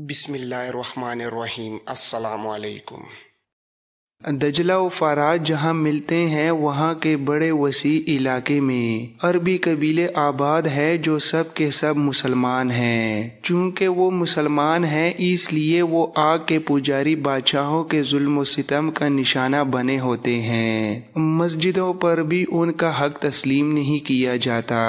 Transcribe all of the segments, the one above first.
بسم اللہ الرحمن الرحیم۔ السلام علیکم۔ دجلہ و فرات جہاں ملتے ہیں وہاں کے بڑے وسیع علاقے میں عربی قبیلے آباد ہے جو سب کے سب مسلمان ہیں۔ چونکہ وہ مسلمان ہیں اس لیے وہ آگ کے پجاری بادشاہوں کے ظلم و ستم کا نشانہ بنے ہوتے ہیں۔ مسجدوں پر بھی ان کا حق تسلیم نہیں کیا جاتا۔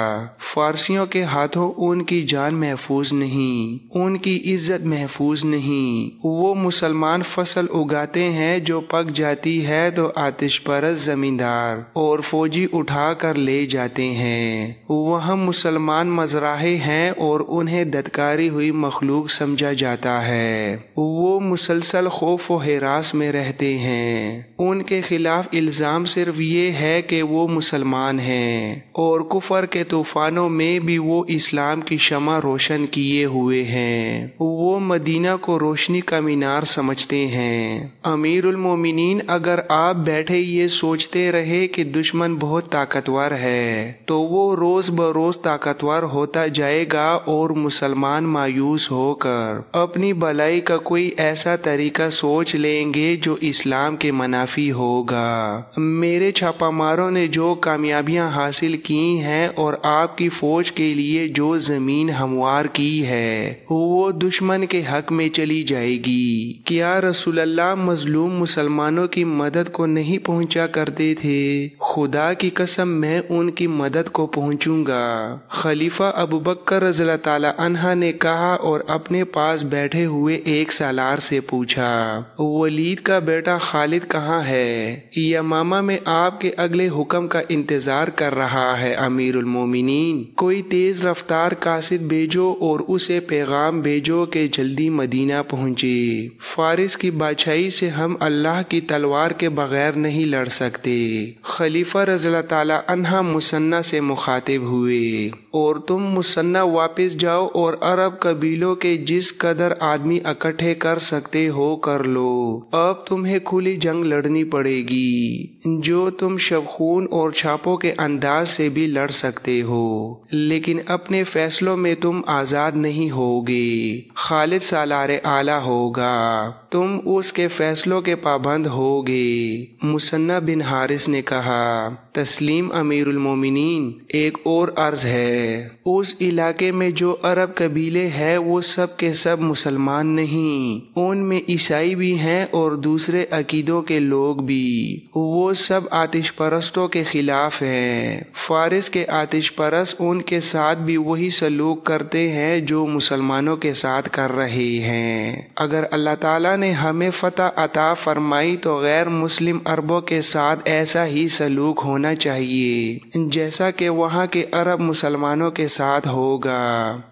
فارسیوں کے ہاتھوں ان کی جان محفوظ نہیں، ان کی عزت محفوظ نہیں۔ وہ مسلمان فصل اگاتے ہیں جو پک جاتی ہے تو آتش پرست زمیندار اور فوجی اٹھا کر لے جاتے ہیں۔ وہاں مسلمان مزراہے ہیں اور انہیں ددکاری ہوئی مخلوق سمجھا جاتا ہے۔ وہ مسلسل خوف و ہراس میں رہتے ہیں۔ ان کے خلاف الزام صرف یہ ہے کہ وہ مسلمان ہیں اور کفر کے طوفانوں میں بھی وہ اسلام کی شمع روشن کیے ہوئے ہیں۔ وہ مدینہ کو روشنی کا مینار سمجھتے ہیں۔ امیر المومنین اگر آپ بیٹھے یہ سوچتے رہے کہ دشمن بہت طاقتور ہے تو وہ روز بروز طاقتور ہوتا جائے گا اور مسلمان مایوس ہو کر اپنی بھلائی کا کوئی ایسا طریقہ سوچ لیں گے جو اسلام کے منافی ہوگا۔ میرے چھاپا ماروں نے جو کامیابیاں حاصل کی ہیں اور آپ کی فوج کے لیے جو زمین ہموار کی ہے وہ دشمن کے حق میں چلی جائے گی۔ کیا رسول اللہ مظلوم مسلمانوں کی مدد کو نہیں پہنچا کرتے تھے؟ خدا کی قسم میں ان کی مدد کو پہنچوں گا۔ خلیفہ ابوبکر رضی اللہ تعالی عنہ نے کہا اور اپنے پاس بیٹھے ہوئے ایک سالار سے پوچھا، ولید کا بیٹا خالد کہاں ہے؟ یمامہ میں آپ کے اگلے حکم کا انتظار کر رہا ہے امیر المومنین۔ کوئی تیز رفتار قاصد بھیجو اور اسے پیغام بھیجو کہ جلدی مدینہ پہنچے۔ فارس کی بادشاہی سے ہم اللہ کی تلوار کے بغیر نہیں لڑ سکتے۔ خلیفہ رضی اللہ تعالی عنہ مثنیٰ سے مخاطب ہوئے، اور تم مثنیٰ واپس جاؤ اور عرب قبیلوں کے جس قدر آدمی اکٹھے کر سکتے ہو کر لو۔ اب تمہیں کھلی جنگ لڑنی پڑے گی جو تم شبخون اور چھاپوں کے انداز سے بھی لڑ سکتے ہو، لیکن اپنے فیصلوں میں تم آزاد نہیں ہوگے۔ خالد سالار اعلیٰ ہوگا، تم اس کے فیصلوں کے پابند ہوگے۔ مثنیٰ بن حارث نے کہا، تسلیم امیر المومنین، ایک اور عرض ہے۔ اس علاقے میں جو عرب قبیلے ہیں وہ سب کے سب مسلمان نہیں، ان میں عیسائی بھی ہیں اور دوسرے عقیدوں کے لوگ بھی۔ وہ سب آتش پرستوں کے خلاف ہیں۔ فارس کے آتش پرست ان کے ساتھ بھی وہی سلوک کرتے ہیں جو مسلمانوں کے ساتھ کر رہے ہیں۔ اگر اللہ تعالیٰ نے ہمیں فتح عطا فرمائی تو غیر مسلم عربوں کے ساتھ ایسا ہی سلوک ہونا چاہیے جیسا کہ وہاں کے عرب مسلمانوں کے ساتھ ہوگا۔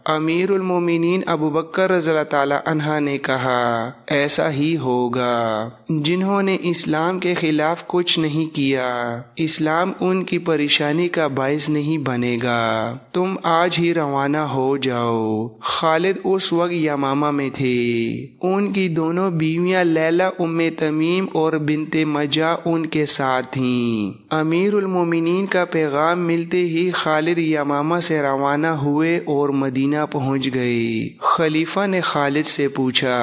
امیر المومنین ابوبکر رضی اللہ تعالی عنہ نے کہا، ایسا ہی ہوگا۔ جنہوں نے اسلام کے خلاف کچھ نہیں کیا، اسلام ان کی پریشانی کا باعث نہیں بنے گا۔ تم آج ہی روانہ ہو جاؤ۔ خالد اس وقت یمامہ میں تھے۔ ان کی دونوں بیویاں لیلہ ام تمیم اور بنت مجا ان کے ساتھ تھیں۔ امیر المومنین کا پیغام ملتے ہی خالد یمامہ سے روانہ ہوئے اور مدینہ پہنچ گئے۔ خلیفہ نے خالد سے پوچھا،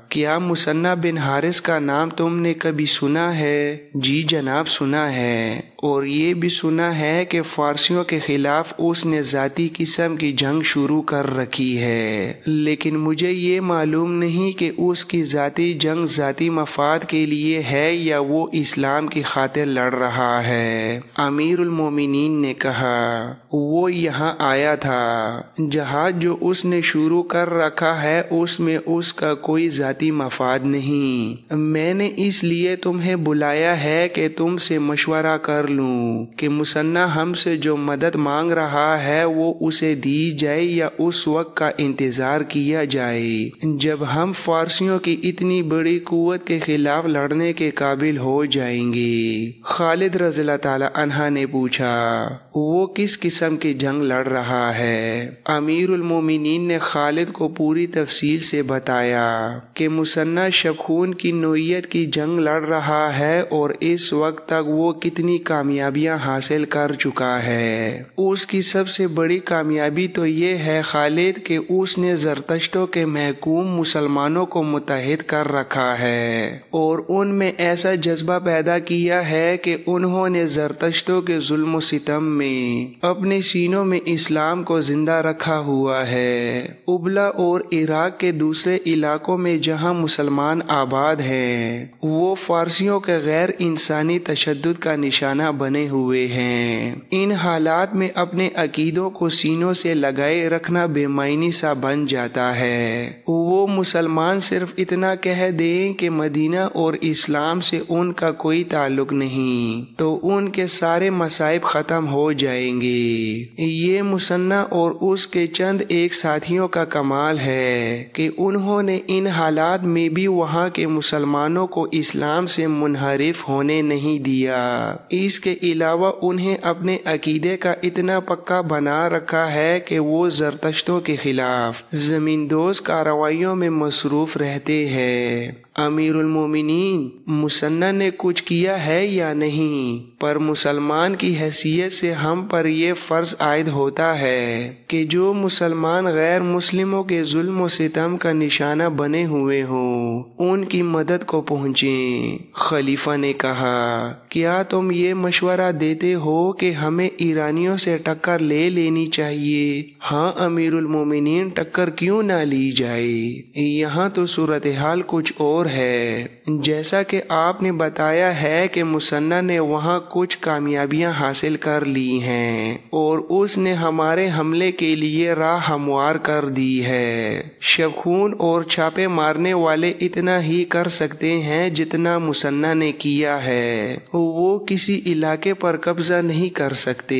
کیا مثنیٰ بن حارث کا نام تم نے کبھی سنا ہے؟ جی جناب سنا ہے، اور یہ بھی سنا ہے کہ فارسیوں کے خلاف اس نے ذاتی قسم کی جنگ شروع کر رکھی ہے، لیکن مجھے یہ معلوم نہیں کہ اس کی ذاتی جنگ ذاتی مفاد کے لیے ہے یا وہ اسلام کی خاطر لڑ رہا ہے۔ امیر المومنین نے کہا، وہ یہاں آیا تھا۔ جہاد جو اس نے شروع کر رکھا ہے اس میں اس کا کوئی ذاتی مفاد نہیں۔ میں نے اس لیے تمہیں بلایا ہے کہ تم سے مشورہ کر لوں کہ مثنیٰ ہم سے جو مدد مانگ رہا ہے وہ اسے دی جائے یا اس وقت کا انتظار کیا جائے جب ہم فارسیوں کی اتنی بڑی قوت کے خلاف لڑنے کے قابل ہو جائیں گے۔ خالد رضی اللہ تعالی عنہ نے پوچھا، वो किस किस्म की जंग लड़ रहा है। अमीरुल मोमिनीन ने खालिद को पूरी तफसील से बताया कि मुसन्ना शबखून की नोयत की जंग लड़ रहा है और इस वक्त तक वो कितनी कामयाबियां हासिल कर चुका है। उसकी सबसे बड़ी कामयाबी तो ये है खालिद कि उसने ज़रतश्तों के महकूम मुसलमानों को मुत्तहिद कर रखा है और उनमें ऐसा जज्बा पैदा किया है कि उन्होंने ज़रतश्तों के जुल्म सितम में अपने सीनों में इस्लाम को जिंदा रखा हुआ है। उबला और इराक के दूसरे इलाकों में जहां मुसलमान आबाद हैं, वो फारसियों के गैर इंसानी तशद्दुद का निशाना बने हुए हैं। इन हालात में अपने अकीदों को सीनों से लगाए रखना बेमायनी सा बन जाता है। वो मुसलमान सिर्फ इतना कह दें कि मदीना और इस्लाम से उनका कोई ताल्लुक नहीं, तो उनके सारे मसाइब खत्म हो जाएंगे। ये मुसन्ना और उसके चंद एक साथियों का कमाल है कि उन्होंने इन हालात में भी वहाँ के मुसलमानों को इस्लाम से मुनहरिफ होने नहीं दिया। इसके अलावा उन्हें अपने अकीदे का इतना पक्का बना रखा है कि वो ज़रतश्तों के खिलाफ ज़मींदोज़ कार्रवाइयों में मसरूफ़ रहते हैं। अमीरुल मोमिनीन, मुसन्ना ने कुछ किया है या नहीं, पर मुसलमान की हैसियत से हम पर यह फ़र्ज आयद होता है कि जो मुसलमान गैर मुस्लिमों के जुल्म व सितम का निशाना बने हुए हों, उनकी मदद को पहुँचें। खलीफा ने कहा, क्या तुम ये मशवरा देते हो कि हमें ईरानियों से टक्कर ले लेनी चाहिए? हाँ अमीरुल मोमिनीन, टक्कर क्यों ना ली जाए। यहाँ तो सूरत हाल कुछ और है। जैसा कि आपने बताया है कि मुसन्ना ने वहाँ कुछ कामयाबियां हासिल कर ली हैं और उसने हमारे हमले के लिए राह हमवार कर दी है। शबखून और छापे मारने वाले इतना ही कर सकते हैं जितना मुसन्ना ने किया है। वो किसी इलाके पर कब्जा नहीं कर सकते।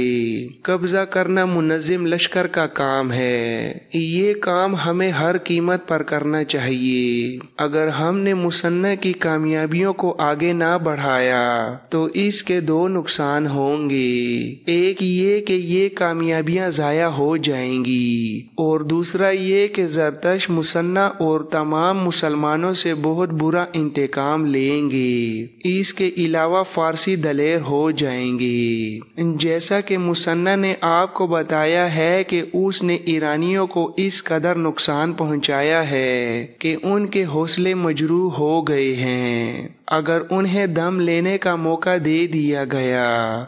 कब्जा करना मुनज़्ज़िम लश्कर का काम है। ये काम हमें हर कीमत पर करना चाहिए। अगर हमने मुसन्ना की कामयाबियों को आगे ना बढ़ाया तो इसके दो नुकसान होंगे। एक ये कि ये कामयाबियां ज़ाया हो जाएंगी और दूसरा ये कि ज़रतश मुसन्ना और तमाम मुसलमानों से बहुत बुरा इंतकाम लेंगे। इसके अलावा फारसी दलेर हो जाएंगे। जैसा कि मुसन्ना ने आपको बताया है कि उसने ईरानियों को इस कदर नुकसान पहुंचाया है कि उनके हौसले मजरूह हो गए हैं। अगर उन्हें दम लेने का मौका दे दिया गया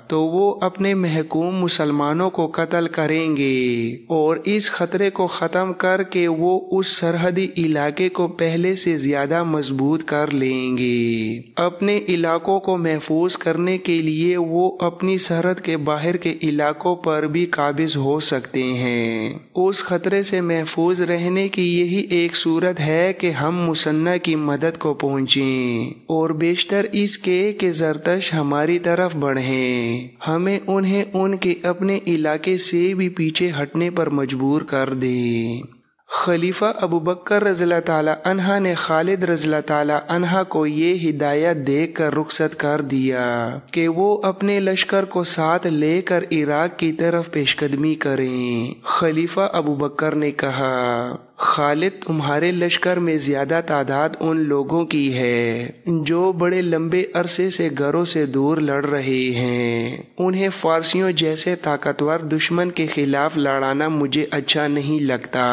तो वो अपने महकूम मुसलमानों को कत्ल करेंगे और इस खतरे को ख़त्म करके वो उस सरहदी इलाके को पहले से ज़्यादा मजबूत कर लेंगे। अपने इलाकों को महफूज करने के लिए वो अपनी सरहद के बाहर के इलाकों पर भी काबिज हो सकते हैं। उस खतरे से महफूज रहने की यही एक सूरत है कि हम मुसन्ना की मदद को पहुँचें और बेशतर इसके कि ज़रतश हमारी तरफ बढ़ें। हमें उन्हें उनके अपने इलाके से भी पीछे हटने पर मजबूर कर दें। खलीफा अबू बकर रज़ियल्लाहु ताला अन्हा ने खालिद रज़ियल्लाहु ताला अन्हा को ये हिदायत देकर रुखसत कर दिया कि वो अपने लश्कर को साथ लेकर इराक की तरफ पेशकदमी करें। खलीफा अबू बकर ने कहा, खालिद, तुम्हारे लश्कर में ज्यादा तादाद उन लोगों की है जो बड़े लंबे अरसे से घरों से दूर लड़ रहे हैं। उन्हें फारसियों जैसे ताकतवर दुश्मन के खिलाफ लड़ाना मुझे अच्छा नहीं लगता।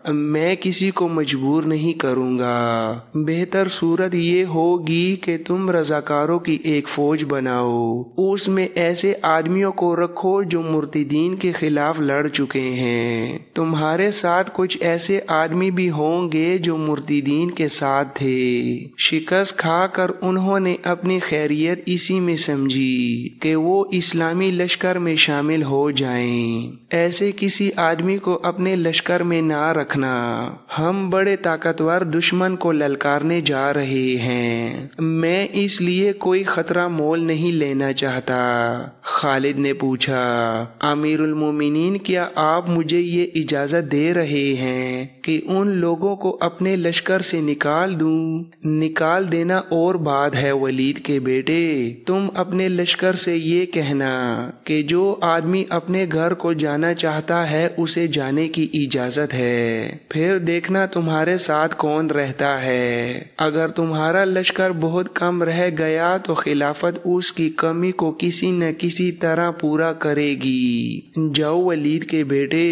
मैं किसी को मजबूर नहीं करूँगा। बेहतर सूरत ये होगी कि तुम रजाकारों की एक फौज बनाओ। उसमें ऐसे आदमियों को रखो जो मुर्तिदीन के खिलाफ लड़ चुके हैं। तुम्हारे साथ कुछ ऐसे आदमी भी होंगे जो मुर्तिदीन के साथ थे। शिकस्त खाकर उन्होंने अपनी खैरियत इसी में समझी कि वो इस्लामी लश्कर में शामिल हो जाएं। ऐसे किसी आदमी को अपने लश्कर में ना रखना। हम बड़े ताकतवर दुश्मन को ललकारने जा रहे हैं। मैं इसलिए कोई खतरा मोल नहीं लेना चाहता। खालिद ने पूछा, अमीरुल मोमिनीन, क्या आप मुझे ये इजाजत दे रहे हैं کہ उन लोगों को अपने लश्कर से निकाल दूं। निकाल देना और बात है वलीद के बेटे, तुम अपने लश्कर से ये कहना कि जो आदमी अपने घर को जाना चाहता है उसे जाने की इजाजत है, फिर देखना तुम्हारे साथ कौन रहता है। अगर तुम्हारा लश्कर बहुत कम रह गया तो खिलाफत उसकी कमी को किसी न किसी तरह पूरा करेगी। जाओ वलीद के बेटे,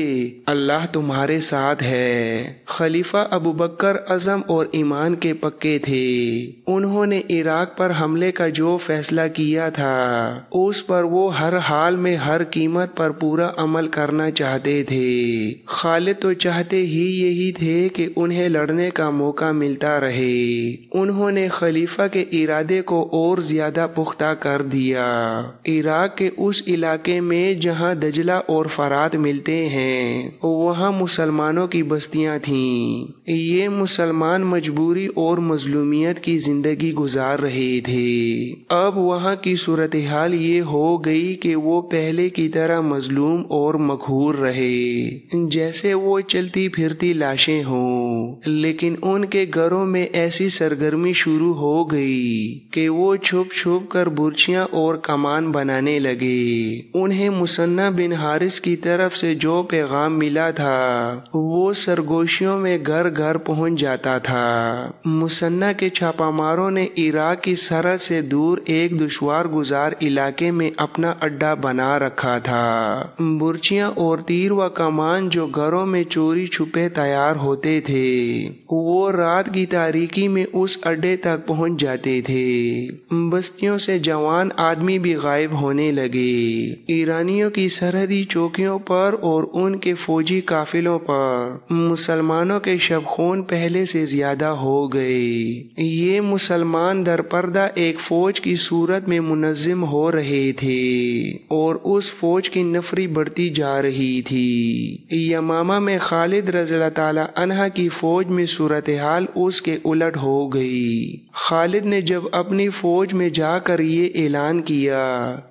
अल्लाह तुम्हारे साथ है। खलीफा अबू बकर अज़म और ईमान के पक्के थे। उन्होंने इराक पर हमले का जो फैसला किया था उस पर वो हर हाल में हर कीमत पर पूरा अमल करना चाहते थे। खालिद तो चाहते ही यही थे कि उन्हें लड़ने का मौका मिलता रहे। उन्होंने खलीफा के इरादे को और ज्यादा पुख्ता कर दिया। इराक के उस इलाके में जहां दजला और फरात मिलते हैं वहां मुसलमानों की बस्तियां थीं। ये मुसलमान मजबूरी और मजलूमियत की जिंदगी गुजार रहे थे। अब वहां की सूरत हाल ये हो गई कि वो पहले की तरह मजलूम और मखहूर रहे, जैसे वो चलती फिरती लाशें हों। लेकिन उनके घरों में ऐसी सरगर्मी शुरू हो गई कि वो छुप छुप कर बुर्चियां और कमान बनाने लगे। उन्हें मुसन्ना बिन हारिस की तरफ से जो पैगाम मिला था वो सरगोशियों में घर घर पहुंच जाता था। मुसन्ना के छापामारों ने इराक की सरहद से दूर एक दुश्वार गुजार इलाके में अपना अड्डा बना रखा था। बुर्चियां और तीर व कमान जो घरों में चोरी छुपे तैयार होते थे वो रात की तारीकी में उस अड्डे तक पहुंच जाते थे। बस्तियों से जवान आदमी भी गायब होने लगे। ईरानियों की सरहदी चौकियों पर और उनके फौजी काफिलों पर मुसलमानों के शबखून पहले से ज्यादा हो गए। ये मुसलमान दरपर्दा एक फौज की सूरत में मुनज़्ज़िम हो रहे थे और उस फौज की नफरी बढ़ती जा रही थी। यमामा में खालिद रज़ियल्लाहु ताला अन्हा की फौज में सूरत हाल उसके उलट हो गई। खालिद ने जब अपनी फौज में जाकर ये ऐलान किया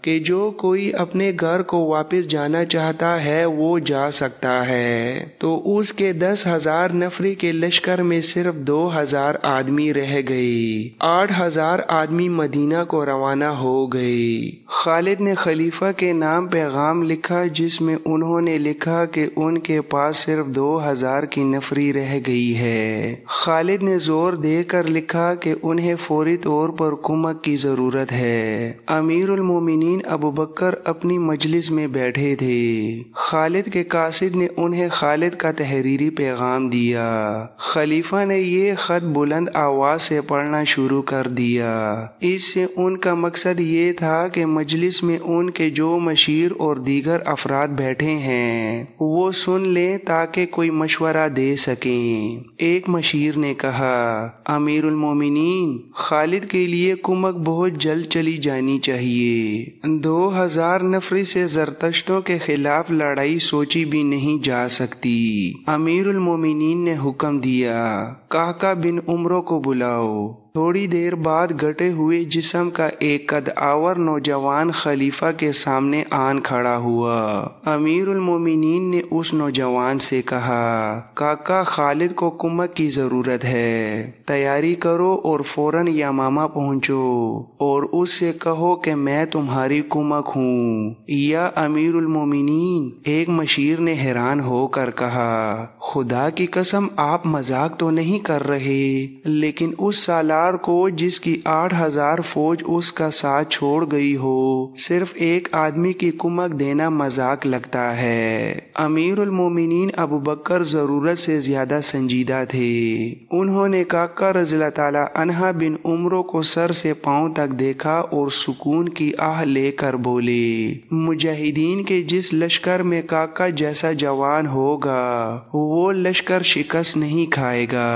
कि जो कोई अपने घर को वापस जाना चाहता है वो जा सकता है, तो उसके 10,000 नफरी के लश्कर में सिर्फ 2,000 आदमी रह गए। 8,000 आदमी मदीना को रवाना हो गए। खालिद ने खलीफा के नाम पैगाम लिखा जिसमें उन्होंने लिखा कि उनके पास सिर्फ 2,000 की नफरी रह गई है। खालिद ने जोर देकर लिखा कि उन्हें फौरी तौर पर कुमक की जरूरत है। अमीरुल मोमिनीन अबू बकर अपनी मजलिस में बैठे थे। खालिद के कासिद ने उन्हें खालिद का तहरीरी पैगाम दिया। खलीफा ने ये खत बुलंद आवाज से पढ़ना शुरू कर दिया। इससे उनका मकसद ये था कि मजलिस में उनके जो मशीर और दीगर अफराद बैठे हैं वो सुन लें ताकि कोई मशवरा दे सकें। एक मशीर ने कहा, अमीरुल मोमिनीन, खालिद के लिए कुमक बहुत जल्द चली जानी चाहिए। 2,000 नफरी से जरतश्तों के खिलाफ लड़ाई सोची भी नहीं जा सकती। अमीरुल मोमिनीन ने हुक्म दिया, काका बिन उमरों को बुलाओ। थोड़ी देर बाद घटे हुए जिस्म का एक कद आवर नौजवान खलीफा के सामने आन खड़ा हुआ। अमीरुल मोमिनीन ने उस नौजवान से कहा, काका, खालिद को कुमक की जरूरत है। तैयारी करो और फौरन यमामा पहुंचो और उससे कहो कि मैं तुम्हारी कुमक हूँ। या अमीरुल मोमिनीन, एक मशीर ने हैरान होकर कहा, खुदा की कसम, आप मजाक तो नहीं कर रहे, लेकिन उस सालार को जिसकी 8,000 फौज उसका साथ छोड़ गई हो सिर्फ एक आदमी की कुमक देना मजाक लगता है। अमीरुल मोमिनीन अबू बकर जरूरत से ज्यादा संजीदा थे। उन्होंने काका रज़ियल्लाहु ताला अन्हा बिन उमरों को सर से पांव तक देखा और सुकून की आह लेकर बोले, मुजाहिदीन के जिस लश्कर में काका जैसा जवान होगा वो लश्कर शिकस्त नहीं खाएगा।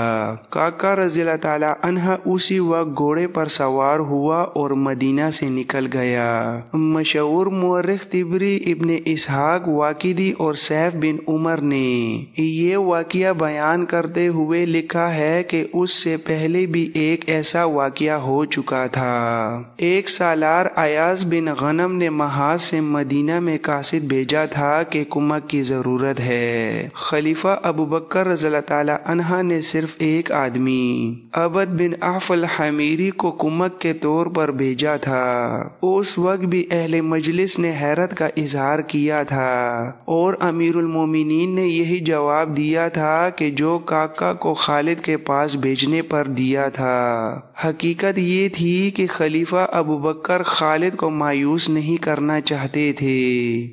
काका रज़ियल्लाहु ताला अन्हा اسی وقت گھوڑے پر سوار ہوا اور مدینہ سے نکل گیا۔ مشہور مورخ طبری، ابن اسحاق واقدی اور سیف بن عمر نے یہ واقعہ بیان کرتے ہوئے لکھا ہے کہ اس سے پہلے بھی ایک ایسا واقعہ ہو چکا تھا۔ ایک سالار ایاز بن غنم نے محاذ سے مدینہ میں قاصد بھیجا تھا کہ کمک کی ضرورت ہے۔ خلیفہ ابوبکر رضی اللہ تعالی عنہ نے صرف ایک آدمی عبد بن عوف الحمیری کو کمک کے طور پر بھیجا تھا۔ اس وقت بھی اہل مجلس نے حیرت کا اظہار کیا تھا اور امیر المومنین نے یہی جواب دیا تھا کہ جو کاکا کو خالد کے پاس بھیجنے پر دیا تھا۔ حقیقت یہ تھی کہ خلیفہ ابوبکر خالد کو مایوس نہیں کرنا چاہتے تھے،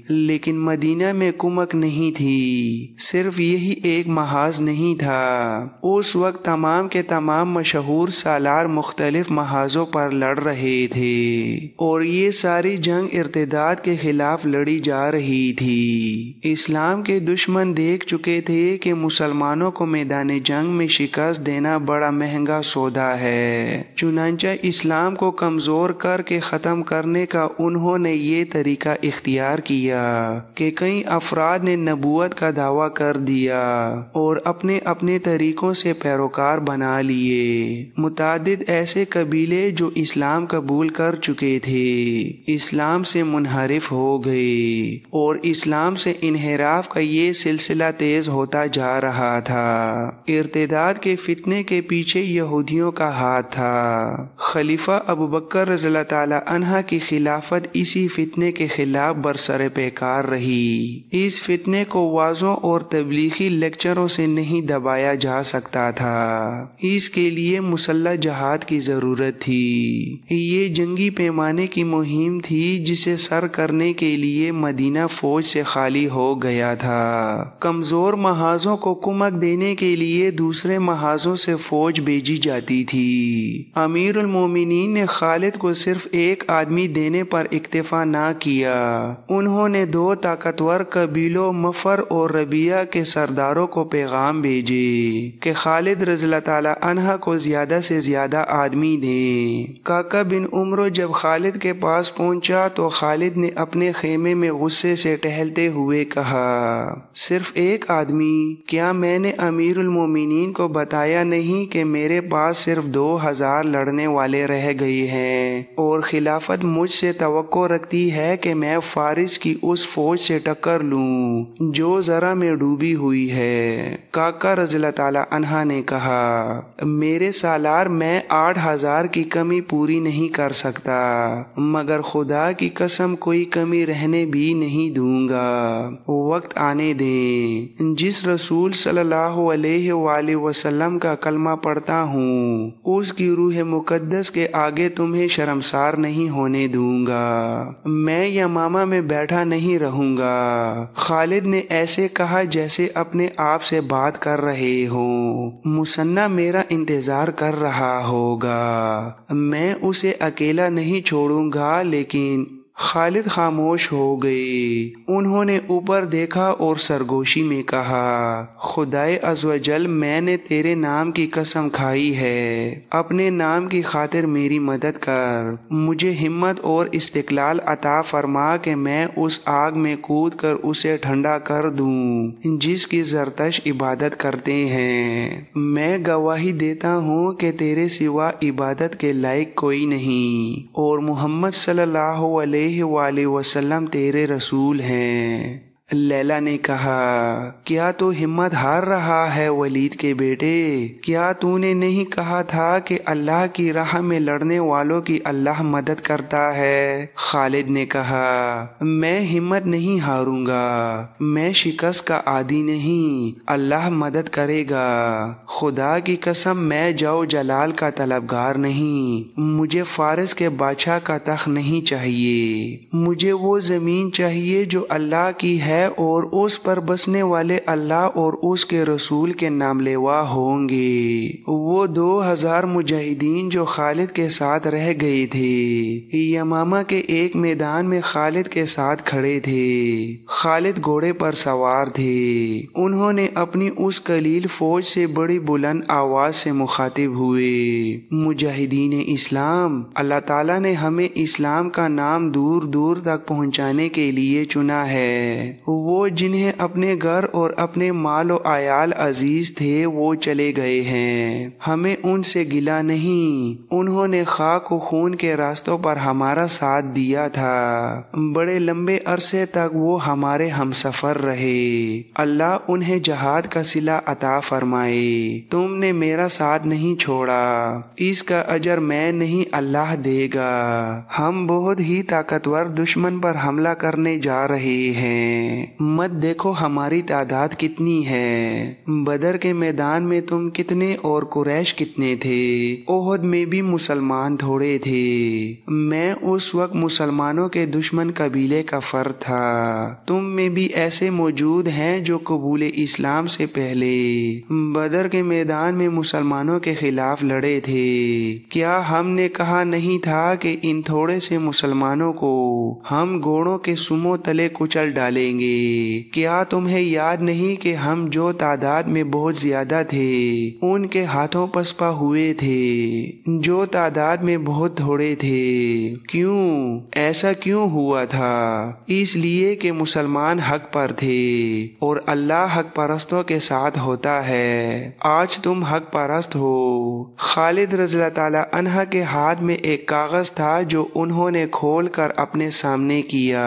لیکن مدینہ میں کمک نہیں تھی۔ صرف یہی ایک محاذ نہیں تھا، اس وقت تمام کے تمام مشہور سالار مختلف محاذوں پر لڑ رہے تھے اور یہ ساری جنگ ارتداد کے خلاف لڑی جا رہی تھی۔ اسلام کے دشمن دیکھ چکے تھے کہ مسلمانوں کو میدان جنگ میں شکست دینا بڑا مہنگا سودا ہے، چنانچہ اسلام کو کمزور کر کے ختم کرنے کا انہوں نے یہ طریقہ اختیار کیا کہ کئی افراد نے نبوت کا دعویٰ کر دیا اور اپنے اپنے طریقوں سے پیروکار بنا لیے۔ متعدد ایسے قبیلے جو اسلام قبول کر چکے تھے اسلام سے منحرف ہو گئے اور اسلام سے انحراف کا یہ سلسلہ تیز ہوتا جا رہا تھا۔ ارتداد کے فتنے کے پیچھے یہودیوں کا ہاتھ تھا۔ خلیفہ ابوبکر رضی اللہ تعالی عنہ کی خلافت اسی فتنے کے خلاف برسر پیکار رہی۔ اس فتنے کو وعظوں اور تبلیغی لیکچروں سے نہیں دبایا جا سکتا تھا، اس کے لیے مسلح جہاد کی ضرورت تھی۔ یہ جنگی پیمانے کی مہم تھی جسے سر کرنے کے لیے مدینہ فوج سے خالی ہو گیا تھا۔ کمزور محاذوں کو کمک دینے کے لیے دوسرے محاذوں سے فوج بھیجی جاتی تھی۔ امیر المومنین نے خالد کو صرف ایک آدمی دینے پر اکتفا نہ کیا، انہوں نے دو طاقتور قبیلوں مفر اور ربیعہ کے سرداروں کو پیغام بھیجے کہ خالد رضی اللہ تعالی عنہ کو زیادہ سے زیادہ آدمی دیں۔ کاکا بن عمرو جب خالد کے پاس پہنچا تو خالد نے اپنے خیمے میں غصے سے ٹہلتے ہوئے کہا، صرف ایک آدمی؟ کیا میں نے امیر المومنین کو بتایا نہیں کہ میرے پاس صرف 2000 لڑنے والے رہ گئے ہیں اور خلافت مجھ سے توقع رکھتی ہے کہ میں فارس کی اس فوج سے ٹکر لوں جو ذرا میں ڈوبی ہوئی ہے۔ کاکا رضی اللہ تعالی عنہ نے کہا، میرے سالار میں 8000 کی کمی پوری نہیں کر سکتا، مگر خدا کی قسم کوئی کمی رہنے بھی نہیں دوں گا۔ وقت آنے دیں، جس رسول صلی اللہ علیہ وآلہ وسلم کا کلمہ پڑھتا ہوں اس کی روح مقدس کے آگے تمہیں شرمسار نہیں ہونے دوں گا۔ میں یمامہ میں بیٹھا نہیں رہوں گا۔ خالد نے ایسے کہا جیسے اپنے آپ سے بات کر رہے ہوں۔ مصنع میرا انتظار کر رہا ہوگا، میں اسے اکیلا نہیں چھوڑوں گا، لیکن خالد خاموش ہو گئے۔ انہوں نے اوپر دیکھا اور سرگوشی میں کہا، خدائے عزوجل، میں نے تیرے نام کی قسم کھائی ہے، اپنے نام کی خاطر میری مدد کر، مجھے ہمت اور استقلال عطا فرما کہ میں اس آگ میں کود کر اسے ٹھنڈا کر دوں جس کی زرتش عبادت کرتے ہیں۔ میں گواہی دیتا ہوں کہ تیرے سوا عبادت کے لائق کوئی نہیں اور محمد صلی اللہ علیہ وآلہ وسلم تیرے رسول ہیں۔ لیلا نے کہا، کیا تو ہمت ہار رہا ہے ولید کے بیٹے؟ کیا تو نے نہیں کہا تھا کہ اللہ کی راہ میں لڑنے والوں کی اللہ مدد کرتا ہے؟ خالد نے کہا، میں ہمت نہیں ہاروں گا، میں شکست کا عادی نہیں، اللہ مدد کرے گا۔ خدا کی قسم میں جو جلال کا طلبگار نہیں، مجھے فارس کے بادشاہ کا تخت نہیں چاہیے، مجھے وہ زمین چاہیے جو اللہ کی ہے है और उस पर बसने वाले अल्लाह और उसके रसूल के नाम लेवा होंगे। वो 2000 मुजाहिदीन जो खालिद के साथ रह गए थे यमामा के एक मैदान में खालिद के साथ खड़े थे। खालिद घोड़े पर सवार थे। उन्होंने अपनी उस कलील फौज से बड़ी बुलंद आवाज से मुखातिब हुए, मुजाहिदीन इस्लाम, अल्लाह ताला ने हमें इस्लाम का नाम दूर दूर तक पहुंचाने के लिए चुना है। वो जिन्हें अपने घर और अपने माल और आयाल अजीज थे वो चले गए हैं, हमें उनसे गिला नहीं। उन्होंने खाक और खून के रास्तों पर हमारा साथ दिया था। बड़े लंबे अरसे तक वो हमारे हमसफर रहे। अल्लाह उन्हें जहाद का सिला अता फरमाए। तुमने मेरा साथ नहीं छोड़ा, इसका अजर मैं नहीं अल्लाह देगा। हम बहुत ही ताकतवर दुश्मन पर हमला करने जा रहे हैं। मत देखो हमारी तादाद कितनी है। बदर के मैदान में तुम कितने और कुरैश कितने थे। ओहद में भी मुसलमान थोड़े थे। मैं उस वक्त मुसलमानों के दुश्मन कबीले का फर्द था। तुम में भी ऐसे मौजूद हैं जो कबूल इस्लाम से पहले बदर के मैदान में मुसलमानों के खिलाफ लड़े थे। क्या हमने कहा नहीं था कि इन थोड़े से मुसलमानों को हम घोड़ों के सुमो तले कुचल डालेंगे। क्या तुम्हें याद नहीं कि हम जो तादाद में बहुत ज्यादा थे उनके हाथों पसपा हुए थे जो तादाद में बहुत थोड़े थे। क्यों ऐसा क्यों हुआ था? इसलिए कि मुसलमान हक पर थे और अल्लाह हक परस्तों के साथ होता है। आज तुम हक परस्त हो। खालिद रज़ियल्लाहु ताला अन्हा के हाथ में एक कागज था जो उन्होंने खोल कर अपने सामने किया।